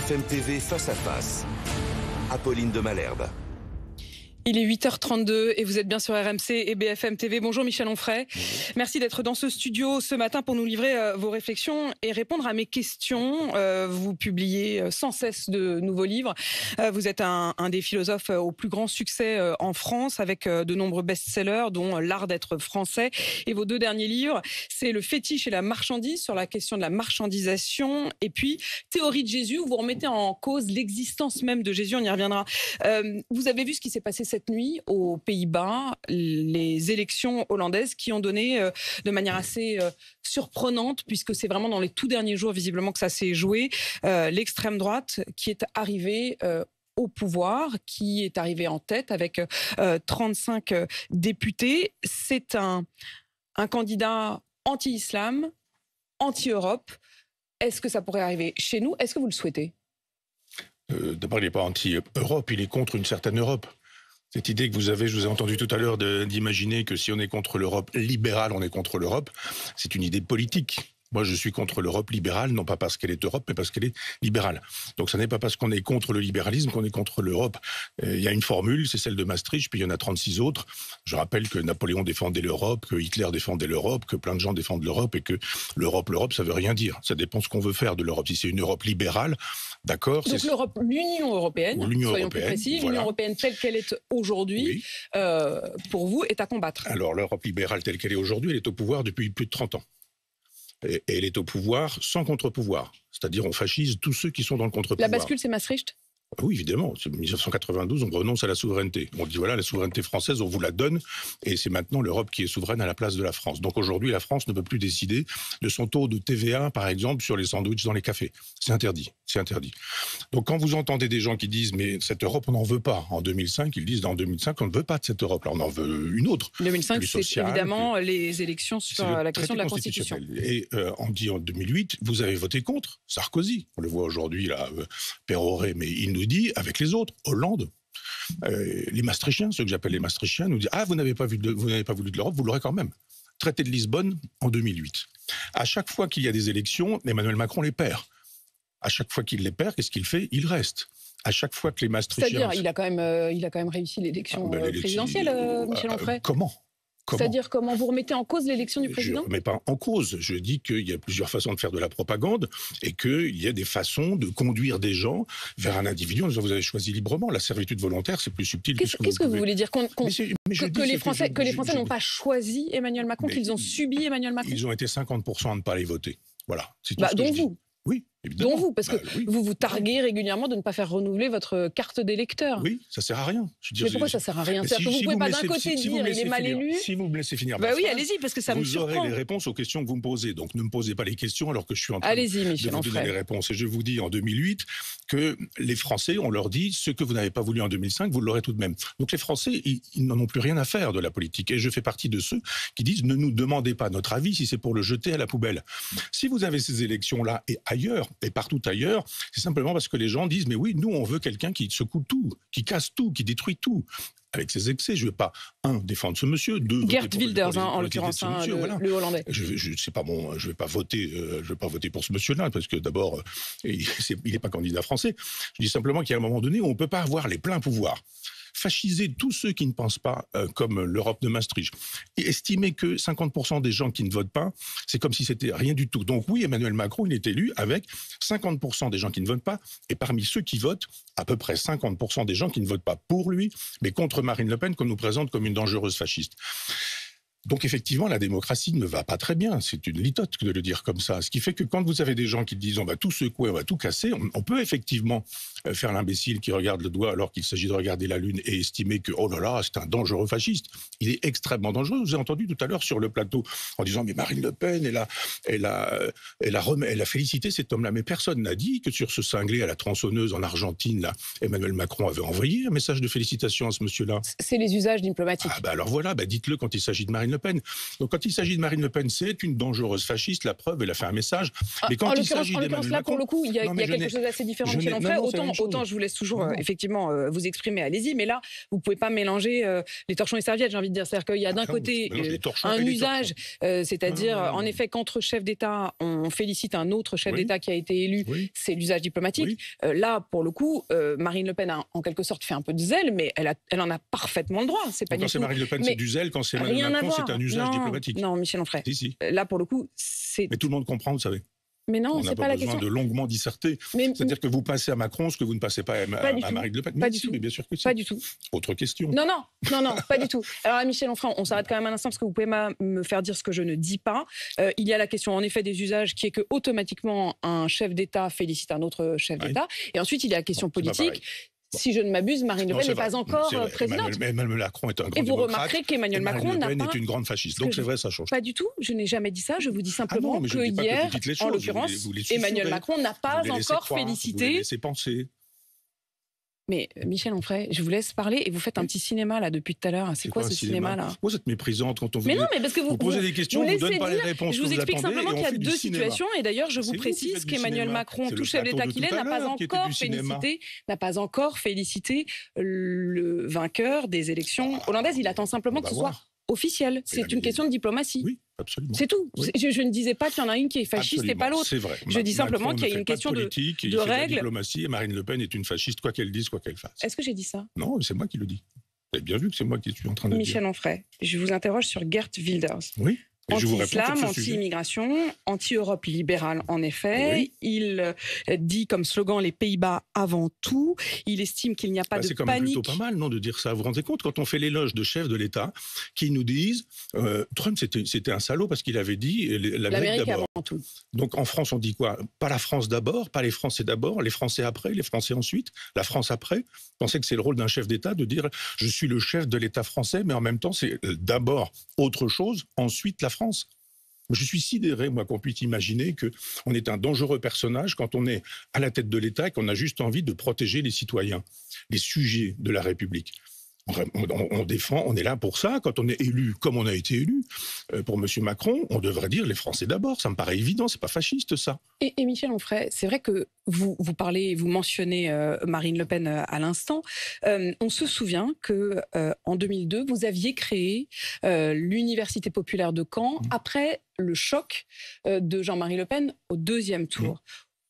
BFM TV face à face. Apolline de Malherbe. Il est 8h32 et vous êtes bien sur RMC et BFM TV. Bonjour Michel Onfray. Bonjour. Merci d'être dans ce studio ce matin pour nous livrer vos réflexions et répondre à mes questions. Vous publiez sans cesse de nouveaux livres. Vous êtes un des philosophes au plus grand succès en France avec de nombreux best-sellers dont L'art d'être français. Et vos deux derniers livres, c'est Le fétiche et la marchandise sur la question de la marchandisation et puis Théorie de Jésus où vous remettez en cause l'existence même de Jésus. On y reviendra. Vous avez vu ce qui s'est passé cette nuit aux Pays-Bas, les élections hollandaises qui ont donné de manière assez surprenante, puisque c'est vraiment dans les tout derniers jours visiblement que ça s'est joué, l'extrême droite qui est arrivée au pouvoir, qui est arrivée en tête avec 35 députés. C'est un candidat anti-islam, anti-Europe. Est-ce que ça pourrait arriver chez nous? Est-ce que vous le souhaitez? D'abord, il n'est pas anti-Europe, il est contre une certaine Europe. Cette idée que vous avez, je vous ai entendu tout à l'heure, d'imaginer que si on est contre l'Europe libérale, on est contre l'Europe, c'est une idée politique. Moi, je suis contre l'Europe libérale, non pas parce qu'elle est Europe, mais parce qu'elle est libérale. Donc, ça n'est pas parce qu'on est contre le libéralisme qu'on est contre l'Europe. Il y a une formule, c'est celle de Maastricht, puis il y en a 36 autres. Je rappelle que Napoléon défendait l'Europe, que Hitler défendait l'Europe, que plein de gens défendent l'Europe, et que l'Europe, ça veut rien dire. Ça dépend ce qu'on veut faire de l'Europe. Si c'est une Europe libérale, d'accord. Donc l'Union européenne, soyons plus précis, voilà. L'Union européenne telle qu'elle est aujourd'hui, oui. Pour vous, est à combattre. Alors, l'Europe libérale telle qu'elle est aujourd'hui, elle est au pouvoir depuis plus de 30 ans. Et elle est au pouvoir sans contre-pouvoir. C'est-à-dire, on fascise tous ceux qui sont dans le contre-pouvoir. La bascule, c'est Maastricht ? Oui, évidemment. En 1992, on renonce à la souveraineté. On dit, voilà, la souveraineté française, on vous la donne, et c'est maintenant l'Europe qui est souveraine à la place de la France. Donc aujourd'hui, la France ne peut plus décider de son taux de TVA, par exemple, sur les sandwichs dans les cafés. C'est interdit. C'est interdit. Donc quand vous entendez des gens qui disent, mais cette Europe, on n'en veut pas. En 2005, ils disent, en 2005, on ne veut pas de cette Europe. Là, on en veut une autre. 2005, c'est évidemment les élections sur la question de la Constitution. Et on dit en 2008, vous avez voté contre Sarkozy. On le voit aujourd'hui, là, péroré, mais il nous dit, avec les autres, Hollande, les Maastrichtiens, ceux que j'appelle les Maastrichtiens, nous disent, ah, vous n'avez pas voulu de l'Europe, vous l'aurez quand même. Traité de Lisbonne en 2008. À chaque fois qu'il y a des élections, Emmanuel Macron les perd. À chaque fois qu'il les perd, qu'est-ce qu'il fait? Il reste. À chaque fois que les Maastrichtiens... C'est-à-dire, il a quand même réussi l'élection présidentielle, Michel Onfray. Comment? C'est-à-dire comment vous remettez en cause l'élection du président? Je ne remets pas en cause. Je dis qu'il y a plusieurs façons de faire de la propagande et qu'il y a des façons de conduire des gens vers un individu en disant vous avez choisi librement. La servitude volontaire, c'est plus subtil que ce que Qu'est-ce que vous voulez dire? Que les Français n'ont pas choisi Emmanuel Macron, qu'ils ont subi Emmanuel Macron? Ils ont été 50% à ne pas aller voter. Voilà. C'est tout ce que donc je dis. Vous. Oui, évidemment. Dont vous, parce que vous vous targuez régulièrement de ne pas faire renouveler votre carte d'électeur. Oui, ça sert à rien. Mais pourquoi ça sert à rien? C'est-à-dire que vous ne pouvez pas d'un côté dire il est mal élu. Si vous me laissez finir. Oui, allez-y, parce que ça me surprend. Vous aurez les réponses aux questions que vous me posez. Donc ne me posez pas les questions alors que je suis en train de vous donner les réponses. Et je vous dis en 2008 que les Français, on leur dit ce que vous n'avez pas voulu en 2005, vous l'aurez tout de même. Donc les Français, ils n'en ont plus rien à faire de la politique. Et je fais partie de ceux qui disent ne nous demandez pas notre avis si c'est pour le jeter à la poubelle. Si vous avez ces élections-là et ailleurs, et partout ailleurs, c'est simplement parce que les gens disent mais oui, nous on veut quelqu'un qui secoue tout, qui casse tout, qui détruit tout. Avec ses excès, je ne veux pas, défendre ce monsieur, Geert Wilders, en l'occurrence, le Hollandais. Je ne vais pas voter pour ce monsieur-là, parce que d'abord, il n'est pas candidat français. Je dis simplement qu'il y a un moment donné où on ne peut pas avoir les pleins pouvoirs. Fasciser tous ceux qui ne pensent pas comme l'Europe de Maastricht. Et estimer que 50% des gens qui ne votent pas, c'est comme si c'était rien du tout. Donc oui, Emmanuel Macron, il est élu avec 50% des gens qui ne votent pas, et parmi ceux qui votent, à peu près 50% des gens qui ne votent pas pour lui, mais contre Marine Le Pen, qu'on nous présente comme une dangereuse fasciste. Donc effectivement, la démocratie ne va pas très bien. C'est une litote de le dire comme ça. Ce qui fait que quand vous avez des gens qui disent on va tout secouer, on va tout casser, on peut effectivement faire l'imbécile qui regarde le doigt alors qu'il s'agit de regarder la Lune et estimer que oh là là, c'est un dangereux fasciste. Il est extrêmement dangereux. Je vous ai entendu tout à l'heure sur le plateau en disant mais Marine Le Pen, elle a félicité cet homme-là. Mais personne n'a dit que sur ce cinglé à la tronçonneuse en Argentine, là, Emmanuel Macron avait envoyé un message de félicitations à ce monsieur-là. C'est les usages diplomatiques. Ah bah alors voilà, dites-le quand il s'agit de Marine Le Pen. Le Pen. Donc quand il s'agit de Marine Le Pen, c'est une dangereuse fasciste, la preuve, elle a fait un message. Mais quand il s'agit d'Emmanuel là, Macron... pour le coup, il y a quelque chose d'assez différent, Michel Onfray. Autant je vous laisse toujours effectivement vous exprimer, allez-y, mais là, vous ne pouvez pas mélanger les torchons et serviettes, j'ai envie de dire. C'est-à-dire qu'il y a d'un côté un usage, c'est-à-dire, en effet, qu'entre chefs d'État, on félicite un autre chef d'État qui a été élu, c'est l'usage diplomatique. Là, pour le coup, Marine Le Pen a en quelque sorte fait un peu de zèle, mais elle en a parfaitement le droit. C'est pas quand c'est Marine Le Pen, c'est du zèle. Quand c'est Emmanuel Macron, c'est un usage diplomatique. Non, Michel Onfray. Si. Là, pour le coup, c'est... Mais tout le monde comprend, vous savez. Mais non, c'est pas la question. On n'a pas besoin de longuement disserter. C'est-à-dire que vous passez à Macron ce que vous ne passez pas à Marine Le Pen. Pas du tout. Mais bien sûr que si. Pas du tout. Autre question. Non, pas du tout. Alors là, Michel Onfray, on s'arrête quand même un instant parce que vous pouvez me faire dire ce que je ne dis pas. Il y a la question en effet des usages qui est que automatiquement un chef d'État félicite un autre chef d'État. Et ensuite, il y a la question politique. Si je ne m'abuse, Marine Le Pen n'est pas encore présidente. Emmanuel Macron est un grand Et vous démocrate. Remarquerez qu'Emmanuel Macron n'a pas... Le Pen est une grande fasciste. Donc c'est vrai, ça change. Pas du tout. Je n'ai jamais dit ça. Je vous dis simplement que hier, en l'occurrence, Emmanuel Macron n'a pas encore félicité... Vous les laissez penser. Mais Michel Onfray, je vous laisse parler et vous faites un petit cinéma là depuis tout à l'heure. C'est quoi ce cinéma là? Vous êtes méprisante quand on vous... Mais non, mais parce que vous posez des questions, vous ne donnez pas les réponses. Je vous explique simplement qu'il y a deux situations et d'ailleurs je vous précise qu'Emmanuel Macron, tout chef d'État qu'il est, n'a pas encore félicité le vainqueur des élections hollandaises. Il attend simplement que ce soit officiel. C'est une question de diplomatie. Oui, absolument. C'est tout. Oui. Je ne disais pas qu'il y en a une qui est fasciste et pas l'autre. C'est vrai. Je dis simplement qu'il y a une question de règles. Diplomatie et Marine Le Pen est une fasciste, quoi qu'elle dise, quoi qu'elle fasse. Est-ce que j'ai dit ça? Non, c'est moi qui le dis. Vous avez bien vu que c'est moi qui suis en train de dire. Michel Onfray, je vous interroge sur Geert Wilders. Oui. Anti-islam, anti-immigration, anti-Europe libérale, en effet. Oui. Il dit comme slogan les Pays-Bas avant tout. Il estime qu'il n'y a pas de panique. C'est quand même plutôt pas mal, non, de dire ça. Vous vous rendez compte, quand on fait l'éloge de chefs de l'État qui nous disent Trump, c'était un salaud parce qu'il avait dit l'Amérique d'abord. Avant tout. Donc en France, on dit quoi? Pas la France d'abord, pas les Français d'abord, les Français après, les Français ensuite, la France après. Vous pensez que c'est le rôle d'un chef d'État de dire je suis le chef de l'État français, mais en même temps, c'est d'abord autre chose, ensuite la France. Je suis sidéré, moi, qu'on puisse imaginer qu'on est un dangereux personnage quand on est à la tête de l'État et qu'on a juste envie de protéger les citoyens, les sujets de la République. On défend, on est là pour ça. Quand on est élu, comme on a été élu, pour M. Macron, on devrait dire les Français d'abord. Ça me paraît évident, c'est pas fasciste, ça. Et Michel Onfray, c'est vrai que vous mentionnez Marine Le Pen à l'instant. On se souvient que en 2002, vous aviez créé l'Université populaire de Caen après le choc de Jean-Marie Le Pen au deuxième tour.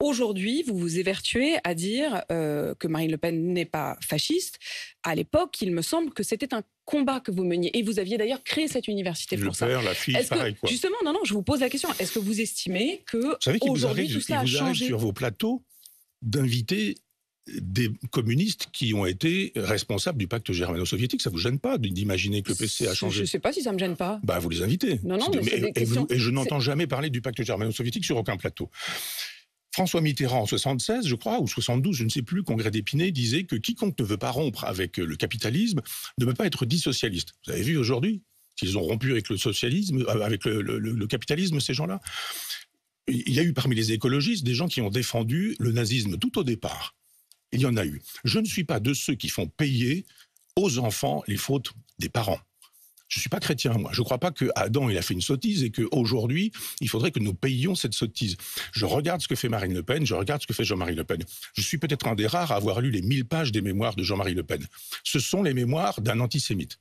Aujourd'hui, vous vous évertuez à dire que Marine Le Pen n'est pas fasciste. À l'époque, il me semble que c'était un combat que vous meniez. Et vous aviez d'ailleurs créé cette université pour ça. Le père, la fille, pareil quoi. Justement, non, je vous pose la question. Est-ce que vous estimez que aujourd'hui tout ça a changé? Il vous arrive sur vos plateaux d'inviter des communistes qui ont été responsables du pacte germano-soviétique. Ça vous gêne pas d'imaginer que le PC a changé? Je ne sais pas si ça me gêne pas. Vous les invitez. Non, mais c'est des questions... Et je n'entends jamais parler du pacte germano-soviétique sur aucun plateau. François Mitterrand, en 76, je crois, ou 72, je ne sais plus, congrès d'Épinay, disait que quiconque ne veut pas rompre avec le capitalisme ne peut pas être dit socialiste. Vous avez vu aujourd'hui qu'ils ont rompu avec le socialisme, avec le capitalisme, ces gens-là? Il y a eu parmi les écologistes des gens qui ont défendu le nazisme tout au départ. Il y en a eu. Je ne suis pas de ceux qui font payer aux enfants les fautes des parents. Je ne suis pas chrétien, moi. Je ne crois pas qu'Adam, il a fait une sottise et qu'aujourd'hui, il faudrait que nous payions cette sottise. Je regarde ce que fait Marine Le Pen, je regarde ce que fait Jean-Marie Le Pen. Je suis peut-être un des rares à avoir lu les 1000 pages des mémoires de Jean-Marie Le Pen. Ce sont les mémoires d'un antisémite.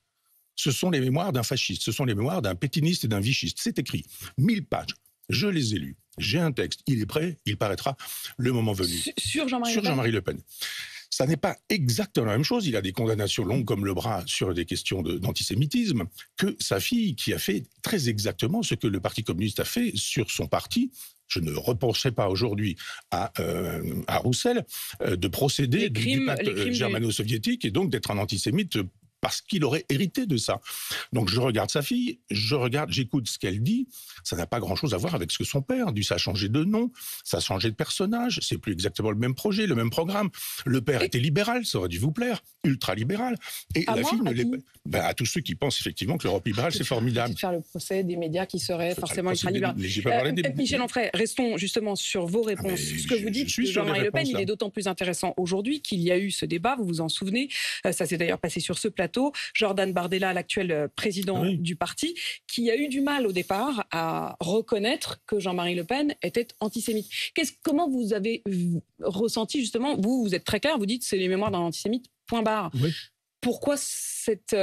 Ce sont les mémoires d'un fasciste. Ce sont les mémoires d'un pétiniste et d'un vichiste. C'est écrit. 1000 pages. Je les ai lus. J'ai un texte. Il est prêt. Il paraîtra le moment venu. Sur Jean-Marie Le Pen. Ça n'est pas exactement la même chose. Il a des condamnations longues comme le bras sur des questions d'antisémitisme que sa fille qui a fait très exactement ce que le Parti communiste a fait sur son parti. Je ne reprocherai pas aujourd'hui à Roussel de procéder du pacte germano-soviétique et donc d'être un antisémite parce qu'il aurait hérité de ça. Donc je regarde sa fille, j'écoute ce qu'elle dit. Ça n'a pas grand-chose à voir avec ce que son père dit. Ça a changé de nom, ça a changé de personnage. C'est plus exactement le même projet, le même programme. Le père était libéral, ça aurait dû vous plaire, ultra-libéral. Et la fille ne l'est pas. À tous ceux qui pensent effectivement que l'Europe libérale, c'est formidable. De faire le procès des médias qui seraient forcément ultra-libéraux. Michel Onfray, restons justement sur vos réponses. Ce que vous dites de Jean-Marie Le Pen, il est d'autant plus intéressant aujourd'hui qu'il y a eu ce débat, vous vous en souvenez. Ça s'est d'ailleurs passé sur ce plateau plateau, Jordan Bardella, l'actuel président du parti, qui a eu du mal au départ à reconnaître que Jean-Marie Le Pen était antisémite. Comment vous avez ressenti justement, vous êtes très clair, vous dites c'est les mémoires d'un antisémite, point barre. Oui. Pourquoi cette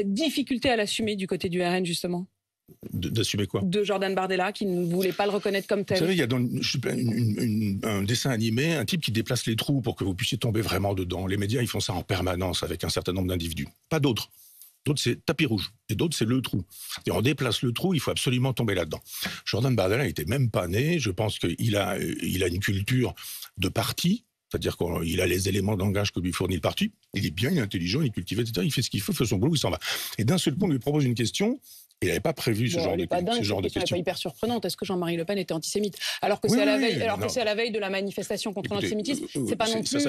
difficulté à l'assumer du côté du RN justement ? D'assumer quoi ? De Jordan Bardella, qui ne voulait pas le reconnaître comme tel. Vous savez, il y a dans un dessin animé, un type qui déplace les trous pour que vous puissiez tomber vraiment dedans. Les médias, ils font ça en permanence avec un certain nombre d'individus. Pas d'autres. D'autres, c'est tapis rouge. Et d'autres, c'est le trou. Et on déplace le trou, il faut absolument tomber là-dedans. Jordan Bardella n'était même pas né. Je pense qu'il a une culture de parti. C'est-à-dire qu'il a les éléments de langage que lui fournit le parti. Il est bien, il est intelligent, il est cultivé, etc. Il fait ce qu'il faut, il fait son boulot, il s'en va. Et d'un seul coup, on lui propose une question. Il n'avait pas prévu ce genre de question. Elle n'est pas hyper surprenante. Est-ce que Jean-Marie Le Pen était antisémite ? Alors que c'est à la veille de la manifestation contre l'antisémitisme, c'est pas non plus...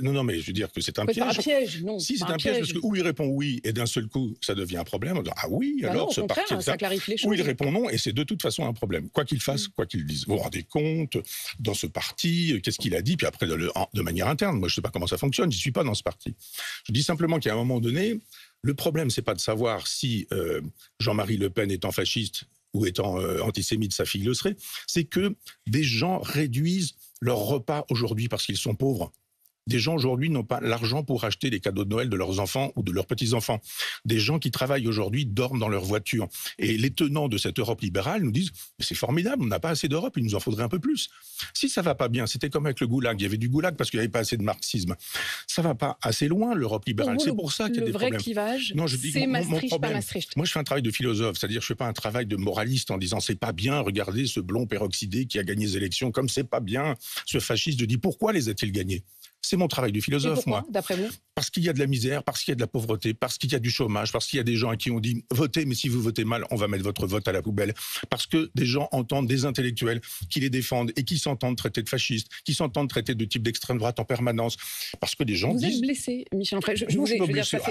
Non, mais je veux dire que c'est un piège. C'est pas un piège, non. Si, c'est un piège, parce que où il répond oui, et d'un seul coup, ça devient un problème. On dit, ah oui, alors ce parti... ça clarifie les choses. Ou il répond non, et c'est de toute façon un problème. Quoi qu'il fasse, quoi qu'il dise. Vous vous rendez compte, dans ce parti, qu'est-ce qu'il a dit, puis après, de manière interne. Moi, je ne sais pas comment ça fonctionne, je ne suis pas dans ce parti. Je dis simplement qu'à un moment donné, le problème, c'est pas de savoir si Jean-Marie Le Pen étant fasciste ou étant antisémite, sa fille le serait, c'est que des gens réduisent leur repas aujourd'hui parce qu'ils sont pauvres. Des gens aujourd'hui n'ont pas l'argent pour acheter les cadeaux de Noël de leurs enfants ou de leurs petits-enfants. Des gens qui travaillent aujourd'hui dorment dans leur voiture. Et les tenants de cette Europe libérale nous disent « c'est formidable, on n'a pas assez d'Europe, il nous en faudrait un peu plus ». Si ça va pas bien, c'était comme avec le goulag, il y avait du goulag parce qu'il n'y avait pas assez de marxisme. Ça va pas assez loin, l'Europe libérale, c'est pour ça qu'il y a des problèmes. Le vrai clivage, c'est Maastricht, pas Maastricht. Moi, je fais un travail de philosophe, c'est-à-dire je fais pas un travail de moraliste en disant « c'est pas bien, regardez ce blond peroxydé qui a gagné les élections, comme c'est pas bien, ce fasciste, je dis pourquoi les a-t-il gagnés ?» C'est mon travail de philosophe, pourquoi, moi. D'après vous ? Parce qu'il y a de la misère, parce qu'il y a de la pauvreté, parce qu'il y a du chômage, parce qu'il y a des gens à qui on dit « votez, mais si vous votez mal, on va mettre votre vote à la poubelle ». Parce que des gens entendent des intellectuels qui les défendent et qui s'entendent traiter de fascistes, qui s'entendent traiter de type d'extrême droite en permanence. Parce que des gens disent... Vous êtes blessé, Michel Onfray.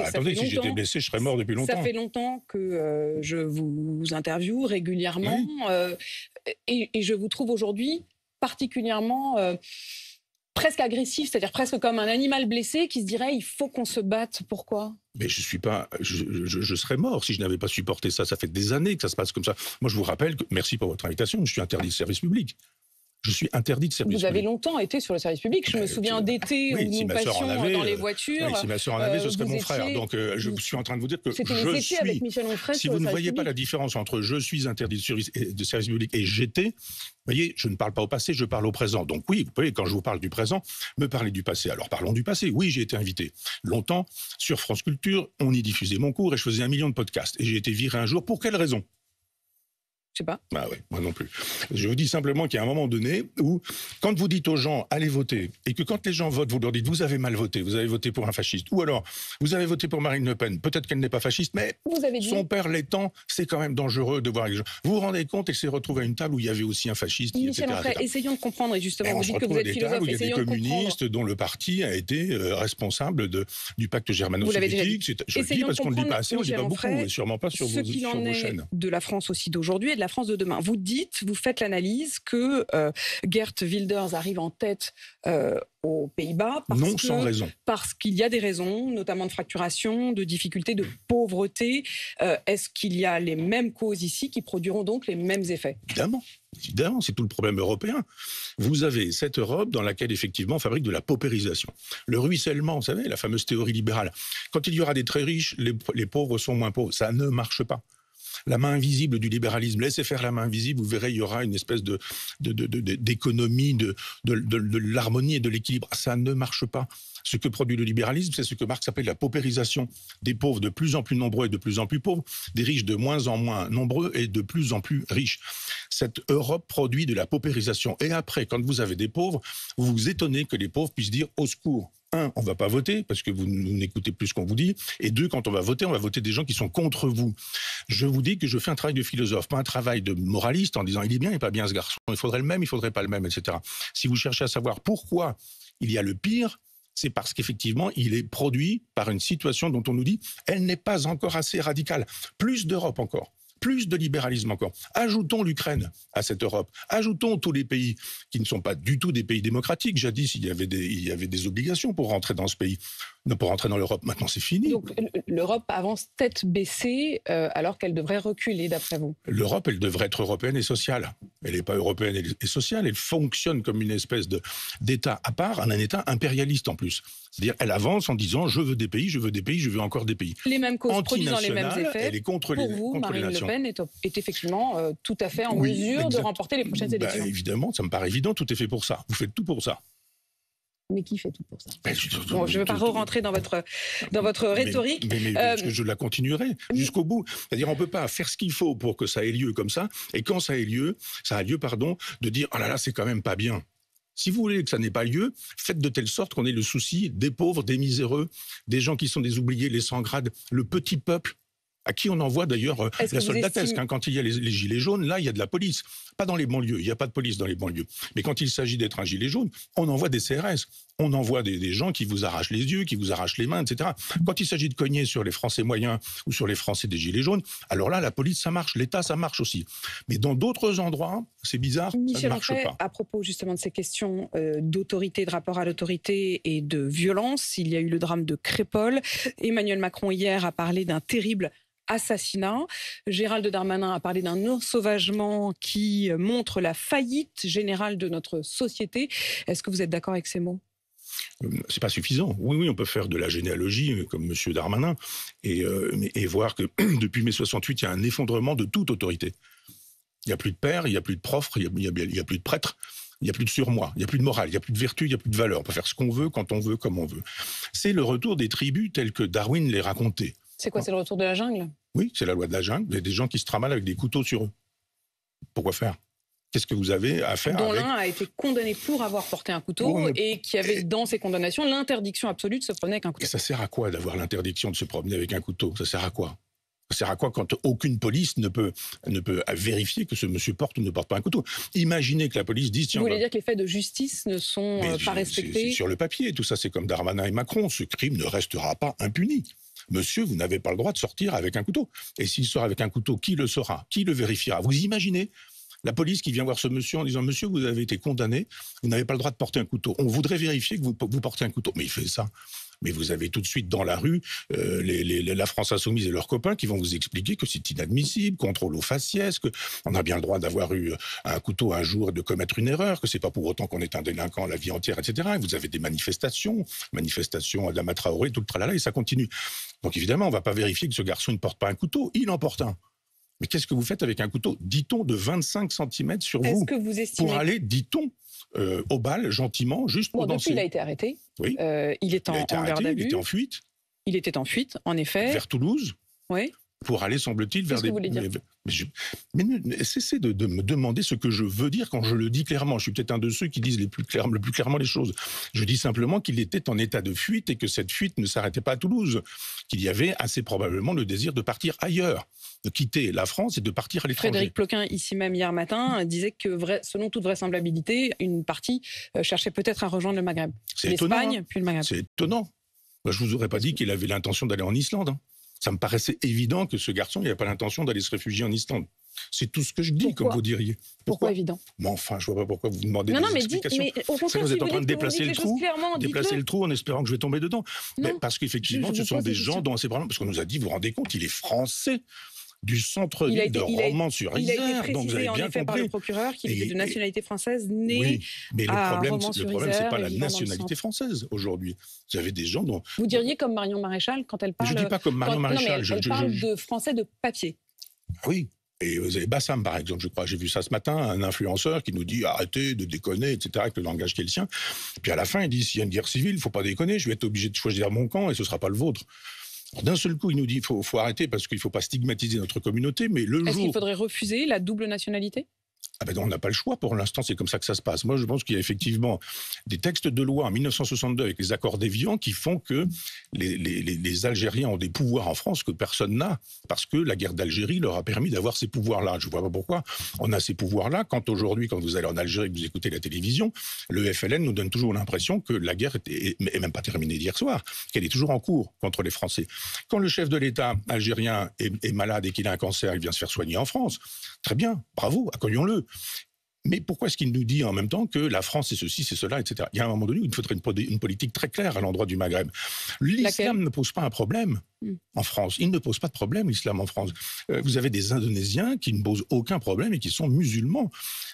Attendez, si j'étais blessé, je serais mort depuis longtemps. Ça fait longtemps que je vous interviewe régulièrement. Oui. Et je vous trouve aujourd'hui particulièrement... presque agressif, c'est-à-dire presque comme un animal blessé qui se dirait il faut qu'on se batte. Pourquoi ? Mais je suis pas, je serais mort si je n'avais pas supporté ça. Ça fait des années que ça se passe comme ça. Moi, je vous rappelle que, merci pour votre invitation, je suis interdit de service public. Je suis interdit de service public. Vous avez longtemps été sur le service public. Je me souviens d'été où nous passions dans les voitures. Oui, si ma sœur en avait, ce serait mon frère. Donc, je suis en train de vous dire que je suis... avec Michel Onfray. Si vous ne voyez pas la différence entre je suis interdit de service public et j'étais, vous voyez, je ne parle pas au passé, je parle au présent. Donc oui, vous voyez, quand je vous parle du présent, me parlez du passé. Alors parlons du passé. Oui, j'ai été invité longtemps sur France Culture. On y diffusait mon cours et je faisais 1 million de podcasts. Et j'ai été viré un jour. Pour quelle raison ? Je sais pas. Ah ouais, moi non plus. Je vous dis simplement qu'il y a un moment donné où, quand vous dites aux gens, allez voter, et que quand les gens votent, vous leur dites, vous avez mal voté, vous avez voté pour un fasciste, ou alors, vous avez voté pour Marine Le Pen, peut-être qu'elle n'est pas fasciste, mais son père l'étant, c'est quand même dangereux de voir les gens. Vous vous rendez compte, et c'est retrouvé à une table où il y avait aussi un fasciste, Michel Onfray, essayons de comprendre, et justement, vous dites que vous êtes philosophe, où il y a des communistes dont le parti a été responsable du pacte germano-soviétique. Je le dis parce qu'on ne le dit pas assez, on ne le dit pas beaucoup, et sûrement pas sur vos chaînes. De la France aussi d'aujourd'hui et de la France de demain. Vous faites l'analyse que Geert Wilders arrive en tête aux Pays-Bas sans raison. Parce qu'il y a des raisons, notamment de fracturation, de difficultés, de pauvreté. Est-ce qu'il y a les mêmes causes ici qui produiront donc les mêmes effets ? Évidemment, c'est tout le problème européen. Vous avez cette Europe dans laquelle, effectivement, on fabrique de la paupérisation. Le ruissellement, vous savez, la fameuse théorie libérale. Quand il y aura des très riches, les pauvres sont moins pauvres. Ça ne marche pas. La main invisible du libéralisme, laissez faire la main invisible, vous verrez, il y aura une espèce d'économie, de l'harmonie et de l'équilibre. Ça ne marche pas. Ce que produit le libéralisme, c'est ce que Marx appelle la paupérisation. Des pauvres de plus en plus nombreux et de plus en plus pauvres, des riches de moins en moins nombreux et de plus en plus riches. Cette Europe produit de la paupérisation. Et après, quand vous avez des pauvres, vous vous étonnez que les pauvres puissent dire « au secours ». 1, on ne va pas voter parce que vous n'écoutez plus ce qu'on vous dit. Et 2, quand on va voter des gens qui sont contre vous. Je vous dis que je fais un travail de philosophe, pas un travail de moraliste en disant il est bien, il n'est pas bien ce garçon, il faudrait le même, il ne faudrait pas le même, etc. Si vous cherchez à savoir pourquoi il y a le pire, c'est parce qu'effectivement, il est produit par une situation dont on nous dit elle n'est pas encore assez radicale. Plus d'Europe encore. Plus de libéralisme encore. Ajoutons l'Ukraine à cette Europe. Ajoutons tous les pays qui ne sont pas du tout des pays démocratiques. Jadis, il y avait des obligations pour rentrer dans ce pays. Pour rentrer dans l'Europe, maintenant c'est fini. Donc l'Europe avance tête baissée alors qu'elle devrait reculer, d'après vous. L'Europe, elle devrait être européenne et sociale. Elle n'est pas européenne et sociale, elle fonctionne comme une espèce d'État à part, un État impérialiste en plus. C'est-à-dire elle avance en disant je veux des pays, je veux des pays, je veux encore des pays. Les mêmes causes produisant les mêmes effets. Elle est contre pour les, vous, contre Marine les nations. Le Pen est effectivement tout à fait en mesure de remporter les prochaines élections. Évidemment, ça me paraît évident, tout est fait pour ça. Vous faites tout pour ça. Mais qui fait tout pour ça? Bon, je ne veux pas rentrer dans votre rhétorique. Mais je la continuerai jusqu'au bout. C'est-à-dire, on ne peut pas faire ce qu'il faut pour que ça ait lieu comme ça. Et quand ça a lieu, de dire « Oh là là, c'est quand même pas bien ». Si vous voulez que ça n'ait pas lieu, faites de telle sorte qu'on ait le souci des pauvres, des miséreux, des gens qui sont des oubliés, les sans-grades, le petit peuple, à qui on envoie d'ailleurs la soldatesque. Quand il y a les gilets jaunes, là, il y a de la police. Pas dans les banlieues, il n'y a pas de police dans les banlieues. Mais quand il s'agit d'être un gilet jaune, on envoie des CRS. On envoie des gens qui vous arrachent les yeux, qui vous arrachent les mains, etc. Quand il s'agit de cogner sur les Français moyens ou sur les Français des gilets jaunes, alors là, la police, ça marche. L'État, ça marche aussi. Mais dans d'autres endroits, c'est bizarre, ça ne marche pas. À propos justement de ces questions d'autorité, de rapport à l'autorité et de violence, il y a eu le drame de Crépol. Emmanuel Macron, hier, a parlé d'un terrible assassinat. Gérald Darmanin a parlé d'un ensauvagement qui montre la faillite générale de notre société. Est-ce que vous êtes d'accord avec ces mots ? C'est pas suffisant. Oui, on peut faire de la généalogie comme M. Darmanin et voir que depuis mai 68, il y a un effondrement de toute autorité. Il n'y a plus de père, il n'y a plus de prof, il n'y a plus de prêtre, il n'y a plus de surmoi, il n'y a plus de morale, il n'y a plus de vertu, il n'y a plus de valeur. On peut faire ce qu'on veut, quand on veut, comme on veut. C'est le retour des tribus tels que Darwin les racontait. C'est quoi, c'est le retour de la jungle ? Oui, c'est la loi de la jungle. Il y a des gens qui se tramalent avec des couteaux sur eux. Pourquoi faire ? Qu'est-ce que vous avez à faire dont l'un a été condamné pour avoir porté un couteau et qui avait dans ses condamnations l'interdiction absolue de se promener avec un couteau. Et ça sert à quoi d'avoir l'interdiction de se promener avec un couteau ? Ça sert à quoi ? Ça sert à quoi quand aucune police ne peut vérifier que ce monsieur porte ou ne porte pas un couteau ? Imaginez que la police dise... Tiens, vous voulez dire que les faits de justice ne sont pas respectés ? C'est sur le papier, tout ça, c'est comme Darmanin et Macron. Ce crime ne restera pas impuni. Monsieur, vous n'avez pas le droit de sortir avec un couteau. Et s'il sort avec un couteau, qui le saura ? Qui le vérifiera ? Vous imaginez la police qui vient voir ce monsieur en disant « Monsieur, vous avez été condamné, vous n'avez pas le droit de porter un couteau. On voudrait vérifier que vous portez un couteau. » Mais il fait ça. Mais vous avez tout de suite dans la rue la France Insoumise et leurs copains qui vont vous expliquer que c'est inadmissible, contrôle aux faciès, qu'on a bien le droit d'avoir eu un couteau un jour et de commettre une erreur, que c'est pas pour autant qu'on est un délinquant la vie entière, etc. Et vous avez des manifestations à Adama Traoré, tout le tralala, et ça continue. Donc évidemment, on va pas vérifier que ce garçon ne porte pas un couteau, il en porte un. Mais qu'est-ce que vous faites avec un couteau, dit-on, de 25 cm sur vous, que vous estimez... pour aller, dit-on, au bal, gentiment, juste pour danser. Depuis, il a été arrêté. Oui. Il est en garde à vue. Il était en fuite. Il était en fuite, en effet. Vers Toulouse. Oui. Pour aller, semble-t-il, vers des... Qu'est-ce que vous voulez dire ? Mais cessez de me demander ce que je veux dire quand je le dis clairement. Je suis peut-être un de ceux qui disent le plus clairement les choses. Je dis simplement qu'il était en état de fuite et que cette fuite ne s'arrêtait pas à Toulouse. Qu'il y avait assez probablement le désir de partir ailleurs, de quitter la France et de partir à l'étranger. Frédéric Ploquin, ici même hier matin, disait que selon toute vraisemblabilité, une partie cherchait peut-être à rejoindre le Maghreb. L'Espagne, puis le Maghreb. C'est étonnant. Moi, je ne vous aurais pas dit qu'il avait l'intention d'aller en Islande. Ça me paraissait évident que ce garçon n'avait pas l'intention d'aller se réfugier en Islande. C'est tout ce que je dis, comme vous diriez. Pourquoi évident ? Mais enfin, je ne vois pas pourquoi vous demandez des explications. Mais au contraire, vous êtes en train de déplacer le trou en espérant que je vais tomber dedans. Mais parce qu'effectivement, ce sont des gens dont c'est vraiment... Parce qu'on nous a dit, vous vous rendez compte, il est français du centre-ville de Romans-sur-Isère. Il a été précisé en effet par le procureur qu'il était de nationalité française, né à Romans-sur-Isère. Le problème, c'est pas la nationalité française aujourd'hui. Vous avez des gens dont... Vous diriez comme Marion Maréchal quand elle parle... Je ne dis pas comme Marion Maréchal. Elle parle de français de papier. Oui. Et vous avez Bassam, par exemple, je crois. J'ai vu ça ce matin, un influenceur qui nous dit « Arrêtez de déconner », etc., avec le langage qui est le sien. Puis à la fin, il dit « S'il y a une guerre civile, il ne faut pas déconner, je vais être obligé de choisir mon camp et ce ne sera pas le vôtre ». D'un seul coup, il nous dit qu'il faut arrêter parce qu'il ne faut pas stigmatiser notre communauté, mais le jour... Est-ce qu'il faudrait refuser la double nationalité ? On n'a pas le choix pour l'instant, c'est comme ça que ça se passe. Moi, je pense qu'il y a effectivement des textes de loi en 1962 avec les accords d'Évian qui font que les Algériens ont des pouvoirs en France que personne n'a, parce que la guerre d'Algérie leur a permis d'avoir ces pouvoirs-là. Je ne vois pas pourquoi on a ces pouvoirs-là, quand aujourd'hui, quand vous allez en Algérie et que vous écoutez la télévision, le FLN nous donne toujours l'impression que la guerre est même pas terminée d'hier soir, qu'elle est toujours en cours contre les Français. Quand le chef de l'État algérien est malade et qu'il a un cancer, il vient se faire soigner en France. Très bien, bravo, accueillons-le. Mais pourquoi est-ce qu'il nous dit en même temps que la France c'est ceci, c'est cela, etc. Il y a un moment donné où il faudrait une politique très claire à l'endroit du Maghreb. L'islam ne pose pas un problème en France. Il ne pose pas de problème, l'islam en France. Vous avez des Indonésiens qui ne posent aucun problème et qui sont musulmans.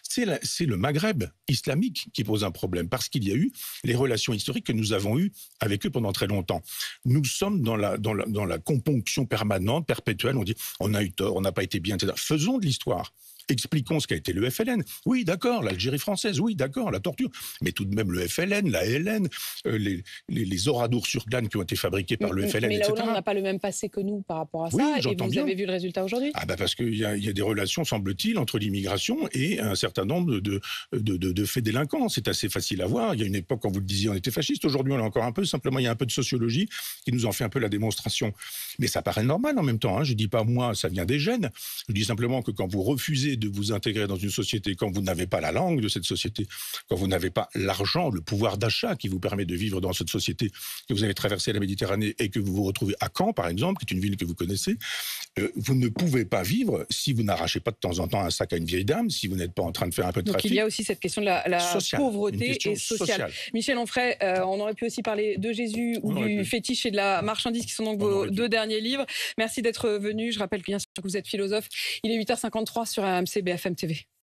C'est le Maghreb islamique qui pose un problème parce qu'il y a eu les relations historiques que nous avons eues avec eux pendant très longtemps. Nous sommes dans la componction permanente, perpétuelle. On dit on a eu tort, on n'a pas été bien, etc. Faisons de l'histoire. Expliquons ce qu'a été le FLN. Oui, d'accord, l'Algérie française. Oui, d'accord, la torture. Mais tout de même, le FLN, la LN, les oradours sur glane qui ont été fabriqués par le FLN, mais etc. Mais la Hollande n'a pas le même passé que nous par rapport à ça. Oui, et vous bien. avez vu le résultat aujourd'hui ? Ah bah parce qu'il y a des relations, semble-t-il, entre l'immigration et un certain nombre de faits délinquants. C'est assez facile à voir. Il y a une époque, quand vous le disiez, on était fasciste. Aujourd'hui, on est encore un peu. Simplement, il y a un peu de sociologie qui nous en fait un peu la démonstration. Mais ça paraît normal en même temps. Hein. Je ne dis pas, moi, ça vient des gènes. Je dis simplement que quand vous refusez de vous intégrer dans une société, quand vous n'avez pas la langue de cette société, quand vous n'avez pas l'argent, le pouvoir d'achat qui vous permet de vivre dans cette société, que vous avez traversé la Méditerranée et que vous vous retrouvez à Caen, par exemple, qui est une ville que vous connaissez, vous ne pouvez pas vivre si vous n'arrachez pas de temps en temps un sac à une vieille dame, si vous n'êtes pas en train de faire un peu de trafic. Donc il y a aussi cette question de la pauvreté et sociale. Michel Onfray, on aurait pu aussi parler de Jésus ou du fétiche et de la marchandise qui sont donc vos deux derniers livres. Merci d'être venu. Je rappelle bien sûr que vous êtes philosophe. Il est 8h53 sur RMC BFM TV.